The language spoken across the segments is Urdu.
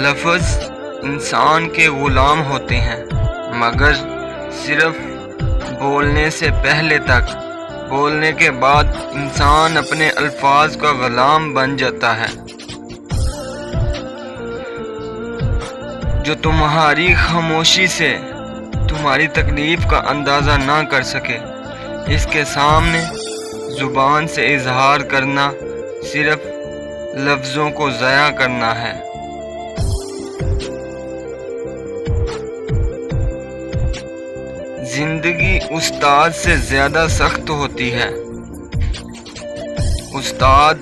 لفظ انسان کے غلام ہوتے ہیں، مگر صرف بولنے سے پہلے تک، بولنے کے بعد انسان اپنے الفاظ کا غلام بن جاتا ہے۔ جو تمہاری خاموشی سے تمہاری تکلیف کا اندازہ نہ کر سکے، اس کے سامنے زبان سے اظہار کرنا صرف لفظوں کو ضائع کرنا ہے۔ زندگی استاد سے زیادہ سخت ہوتی ہے۔ استاد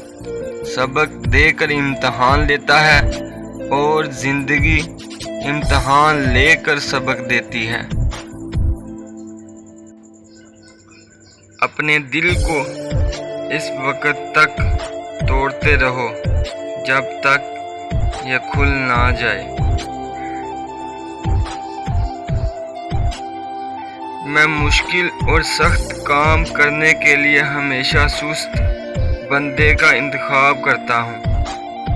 سبق دے کر امتحان لیتا ہے اور زندگی امتحان لے کر سبق دیتی ہے۔ اپنے دل کو اس وقت تک توڑتے رہو جب تک یہ کھل نہ جائے۔ میں مشکل اور سخت کام کرنے کے لیے ہمیشہ سست بندے کا انتخاب کرتا ہوں،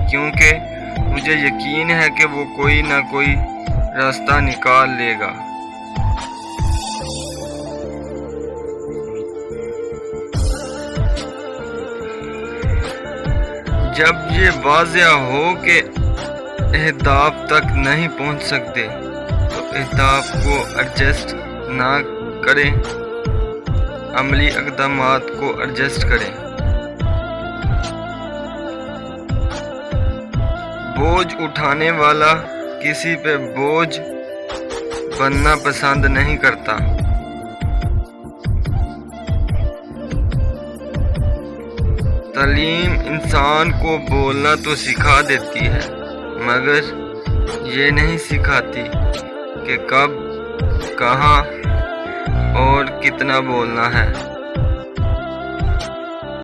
کیونکہ مجھے یقین ہے کہ وہ کوئی نہ کوئی راستہ نکال لے گا۔ جب یہ واضح ہو کہ اہداف تک نہیں پہنچ سکتے تو اہداف کو ایڈجسٹ نہ کریں، عملی اقدامات کو ایڈجسٹ کریں۔ بوجھ اٹھانے والا کسی پہ بوجھ بننا پسند نہیں کرتا۔ تعلیم انسان کو بولنا تو سکھا دیتی ہے، مگر یہ نہیں سکھاتی کہ کب، کہاں اور کتنا بولنا ہے۔